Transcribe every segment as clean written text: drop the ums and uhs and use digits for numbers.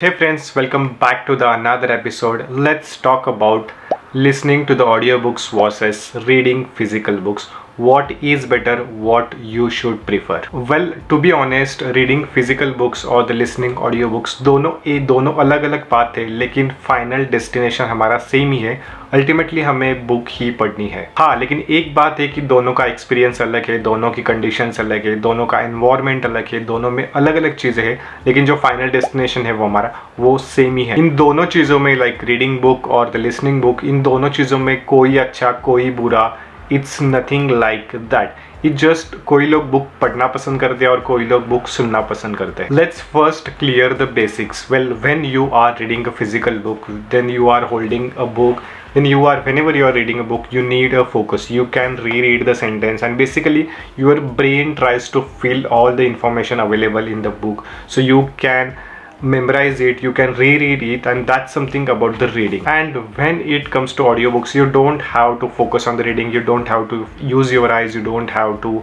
Hey friends, welcome back to the another episode. Let's talk about listening to the audiobooks versus reading physical books. What is better, what you should prefer. Well, to be honest, reading physical books और the listening audiobooks दोनों अलग अलग path है, लेकिन final destination हमारा same ही है. Ultimately हमें book ही पढ़नी है. हाँ, लेकिन एक बात है कि दोनों का एक्सपीरियंस अलग है, दोनों की कंडीशंस अलग है, दोनों का एनवायरनमेंट अलग है, दोनों में अलग अलग चीज़ें हैं, लेकिन जो फाइनल डेस्टिनेशन है वो हमारा वो सेम ही है. इन दोनों चीज़ों में लाइक रीडिंग बुक और द लिसनिंग बुक, इन दोनों चीज़ों में कोई अच्छा कोई बुरा, it's nothing like that. It just कोई लोग बुक पढ़ना पसंद करते हैं और कोई लोग बुक सुनना पसंद करते हैं. Let's first clear the basics. Well, when you are reading a physical book, then you are holding a book, then whenever you are reading a book, you need a focus. You can reread the sentence and basically your brain tries to fill all the information available in the book, so you can memorize it, you can reread it, and that's something about the reading. And when it comes to audiobooks, you don't have to focus on the reading, you don't have to use your eyes, you don't have to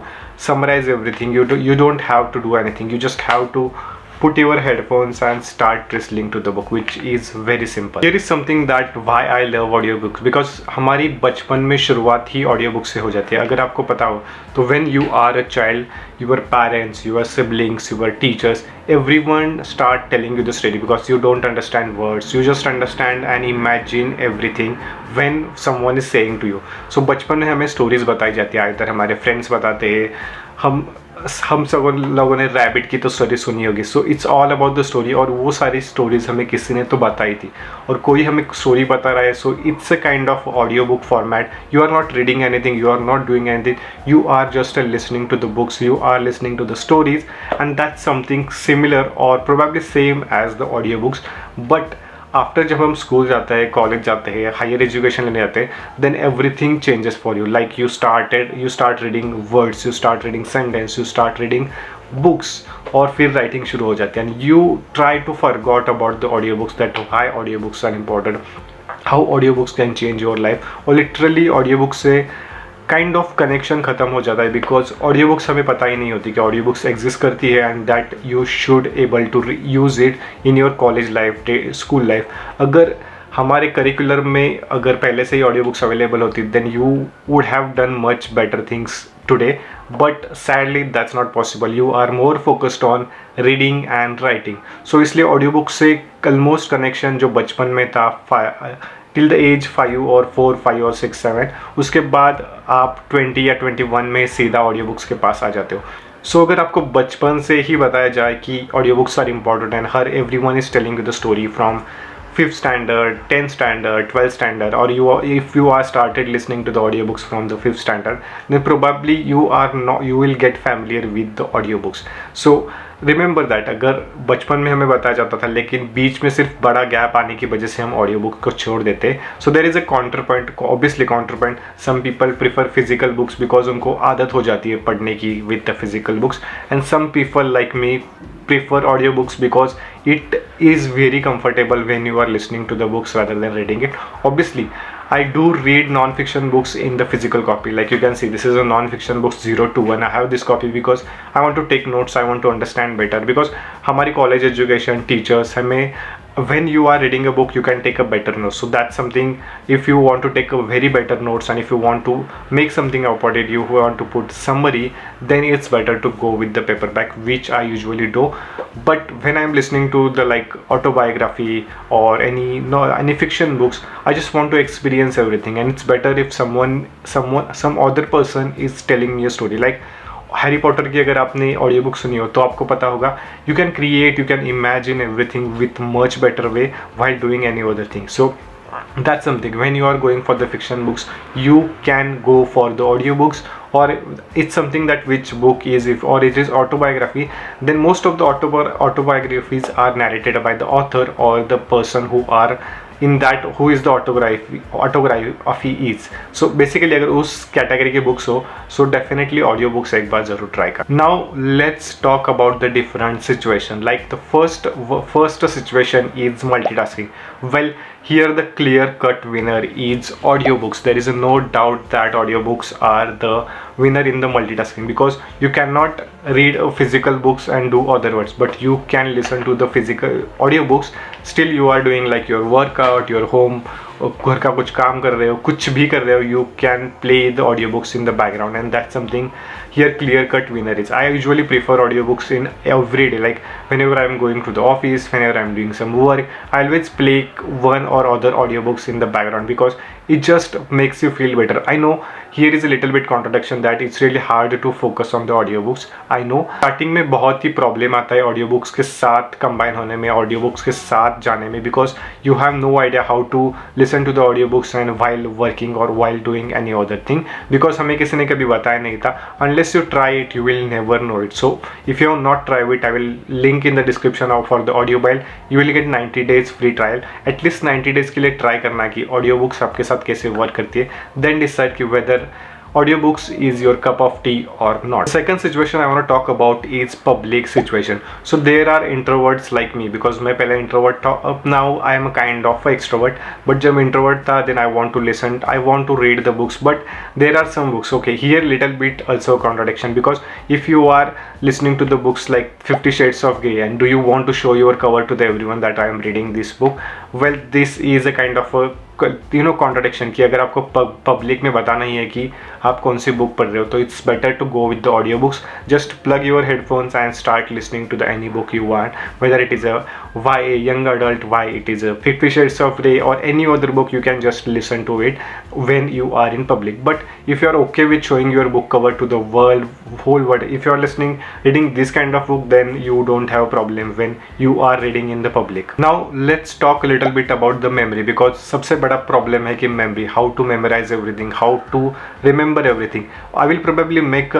summarize everything, you don't have to do anything. You just have to put your headphones and start listening to the book, which is very simple. Here is something that why I love audiobooks, because हमारी बचपन में शुरुआत ही audiobook से हो जाती है. अगर आपको पता हो तो when you are a child, your parents, your siblings, your teachers, everyone start telling you the story because you don't understand words, you just understand and imagine everything when someone is saying to you. So बचपन में हमें stories बताई जाती है, इधर हमारे friends बताते हैं, हम सब लोगों ने रैबिट की तो स्टोरी सुनी होगी. So it's all about the story, और वो सारी स्टोरीज हमें किसी ने तो बताई थी और कोई हमें स्टोरी बता रहा है. So it's a kind of audio book format. You are not reading anything, you are not doing anything, you are just listening to the books, you are listening to the stories, and that's something similar और probably same as the audio books. But after जब हम school जाते हैं, college जाते हैं, higher education लेने जाते हैं, then everything changes for you. Like you start reading words, you start reading sentence, you start reading books, और फिर राइटिंग शुरू हो जाती है. And you try to forgot about the audio books, that high audio books are important, how audio books can change your life. और literally audio books से kind of connection ख़त्म हो जाता है, बिकॉज ऑडियो बुक्स हमें पता ही नहीं होती कि ऑडियो बुक्स एग्जिस्ट करती है, and that you should able to use it in your college life, school life. अगर हमारे करिकुलर में अगर पहले से ही ऑडियो बुक्स अवेलेबल होती, then you would have done much better things today. But sadly that's not possible. You are more focused on reading and writing. So इसलिए audio book से ऑलमोस्ट कनेक्शन जो बचपन में था टिल द एज 5 और 4, 5 और 6, 7, उसके बाद आप 20 या 21 में सीधा ऑडियो बुक्स के पास आ जाते हो. सो अगर आपको बचपन से ही बताया जाए कि audio books are important and हर everyone is telling you the story from 5th standard, 10th standard, 12th standard, or if you are started listening to the audiobooks from the 5th standard, then probably you will get familiar with the audiobooks. So remember that अगर बचपन में हमें बताया जाता था, लेकिन बीच में सिर्फ बड़ा गैप आने की वजह से हम ऑडियो बुक को छोड़ देते. So there is a counter point, obviously counter point. Some people prefer physical books because उनको आदत हो जाती है पढ़ने की with the physical books, and some people like me prefer audiobooks because it is very comfortable when you are listening to the books rather than reading it. Obviously I do read non-fiction books in the physical copy. Like you can see, this is a non-fiction book 0 to 1. I have this copy because I want to take notes, I want to understand better, because हमारी college education teachers हमें when you are reading a book you can take a better notes. So that's something, if you want to take a very better notes and if you want to make something about it, you want to put summary, then it's better to go with the paperback, which I usually do. But when I'm listening to the like autobiography or any fiction books, I just want to experience everything, and it's better if some other person is telling me a story. Like Harry Potter की अगर आपने audio book सुनी हो तो आपको पता होगा, you can create, you can imagine everything with much better way while doing any other thing. So that's something, when you are going for the fiction books you can go for the audiobooks, or it's something that which book is, if or it is autobiography, then most of the autobiographies are narrated by the author or the person who are in that, who is the autobiography is. So basically अगर उस category की books हो, so definitely audio books एक बार जरूर try कर. Now let's talk about the different situation. Like the first situation is multitasking. Well, here the clear cut winner is audiobooks. There is no doubt that audiobooks are the winner in the multitasking, because you cannot read physical books and do other words, but you can listen to the physical audiobooks. Still you are doing like your workout, your home, घर का कुछ काम कर रहे हो, कुछ भी कर रहे हो, you can play the audiobooks in the background, and that's something here clear cut winner is. I usually prefer audiobooks in every day, like whenever I'm going to the office, whenever I'm doing some work, I always play one or other audiobooks in the background because it just makes you feel better. I know here is a little bit contradiction that it's really hard to focus on the audiobooks. I know starting में बहुत ही problem आता है audiobooks के साथ combine होने में, audiobooks के साथ जाने में, because you have no idea how to listen to the audiobooks and while working or while doing any other thing, because हमें किसी ने कभी बताया नहीं था. Unless you try it, you will never know it. So if you have not tried it, I will link in the description of for the AudioBook. You will get 90 days free trial. At least 90 days के लिए try करना कि audiobooks आपके साथ कैसे work करती है, then decide कि whether audiobooks is your cup of tea or not. The second situation I want to talk about is public situation. So there are introverts like me, because मैं पहले introvert था, अब now I am a kind of extrovert, but जब introvert था then I want to listen, I want to read the books, but there are some books, okay, here little bit also contradiction, because if you are listening to the books like 50 Shades of Grey and do you want to show your cover to the everyone that I am reading this book, well this is a kind of a contradiction कि अगर आपको public में बताना ही है कि आप कौन सी book पढ़ रहे हो, तो it's better to go with the audio books. Just plug your headphones and start listening to the any book you want, whether it is a why young adult, why it is a 50 Shades of Grey or any other book, you can just listen to it when you are in public. But if you are okay with showing your book cover to the world, whole world, if you are reading this kind of book, then you don't have a problem when you are reading in the public. Now let's talk a little bit about the memory, because सबसे बड़ा problem है कि memory, how to memorize everything, how to remember everything. I will probably make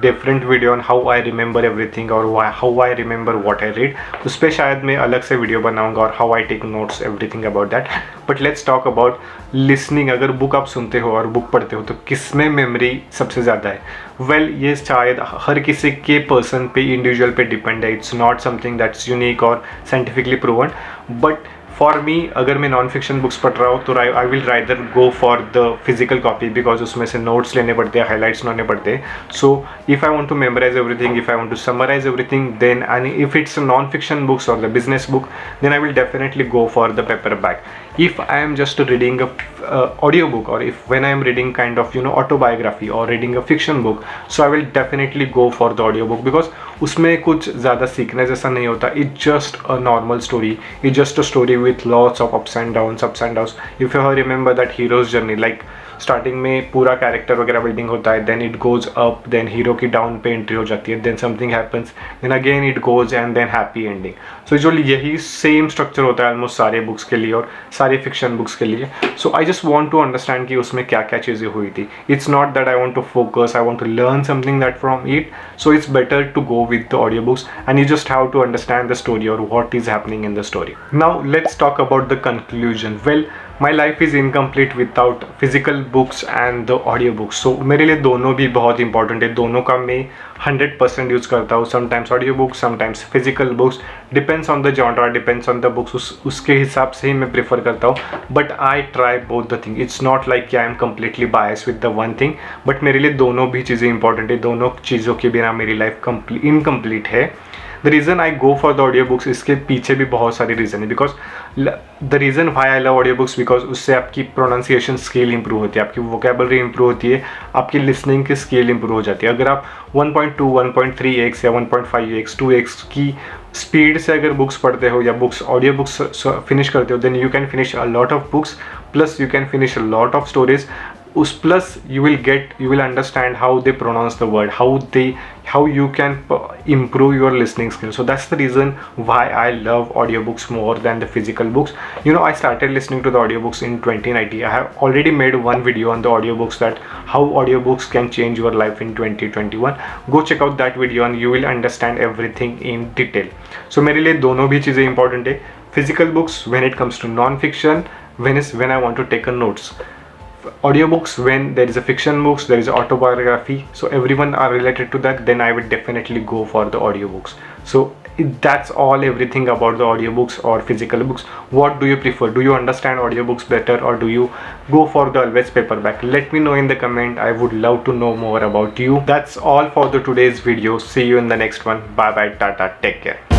different video on how I remember everything और how I remember what I read. उस पर शायद मैं अलग से वीडियो बनाऊंगा, और how I take notes everything about that. But let's talk about listening. अगर बुक आप सुनते हो और बुक पढ़ते हो तो किस में मेमोरी सबसे ज़्यादा है? वेल ये शायद हर किसी के पर्सन पे, इंडिविजुअल पे डिपेंड है. It's not something that's unique और scientifically proven. But for me, अगर मैं नॉन फिक्शन बुक्स पढ़ रहा हूँ तो I will rather go for the physical copy, because उसमें से नोट्स लेने पड़ते हैं, हाईलाइट्स लेने पड़ते हैं. So if I want to memorize everything, if I want to summarize everything, then and if it's non fiction books और the business book, then I will definitely go for the paperback. If I am just reading a audiobook, or if when I am reading kind of autobiography or reading a fiction book, so I will definitely go for the audiobook, because उसमें कुछ ज़्यादा सीखने जैसा नहीं होता. It's just a normal story. It's just a story with lots of ups and downs. If you remember that hero's journey, like starting में पूरा character वगैरह बिल्डिंग होता है, then it goes up, then hero की down पे entry हो जाती है, then something happens, then again it goes and then happy ending. So usually यही सेम स्ट्रक्चर होता है ऑलमोस्ट सारे बुक्स के लिए और सारे फिक्शन बुक्स के लिए. So I just want to understand कि उसमें क्या क्या चीज़ें हुई थी. It's not that I want to focus, I want to learn something that from it. So it's better to go with the audio books and you just have to understand the story और what is happening in the story. Now let's talk about the conclusion. Well, my life is incomplete without physical books and the audio books. So मेरे लिए दोनों भी बहुत important है. दोनों का मैं 100% यूज़ करता हूँ. Sometimes audio books, sometimes physical books, depends on the genre, depends on the books. उसके हिसाब से ही मैं प्रेफर करता हूँ. But I try both the thing. It's not like कि I am completely bias with the one thing. But मेरे लिए दोनों भी चीज़ें इंपॉर्टेंट है. दोनों चीज़ों के बिना मेरी लाइफ इनकम्प्लीट है. The reason I go for the audio books, इसके पीछे भी बहुत सारे रीज़न है. Because the reason why I love audio books, because उससे आपकी प्रोनाउंसिएशन स्किल इंप्रूव होती है, आपकी वोकेबलरी इंप्रूव होती है, आपकी लिसनिंग की स्किल इंप्रूव हो जाती है. अगर आप 1.2, 1.3x या 1.5x, 2x की स्पीड से अगर बुक्स पढ़ते हो या बुक्स ऑडियो बुक्स फिनिश करते हो, then you can finish a lot of books, plus you can finish a lot of stories. उस plus you will understand how they pronounce the word, how you can improve your listening skills. So that's the reason why I love audiobooks more than the physical books. I started listening to the audiobooks in 2019. I have already made one video on the audiobooks, that how audiobooks can change your life in 2021. Go check out that video and you will understand everything in detail. So मेरे लिए दोनों भी चीज़ें important है. Physical books when it comes to non-fiction, when I want to take a notes. Audiobooks when there is a fiction books, there is autobiography, so everyone are related to that, then I would definitely go for the audiobooks. So That's all, everything about the audiobooks or physical books. What do you prefer? Do you understand audiobooks better, or do you go for the always paperback? Let me know in the comment. I would love to know more about you. That's all for the today's video. See you in the next one. Bye bye, tata, take care.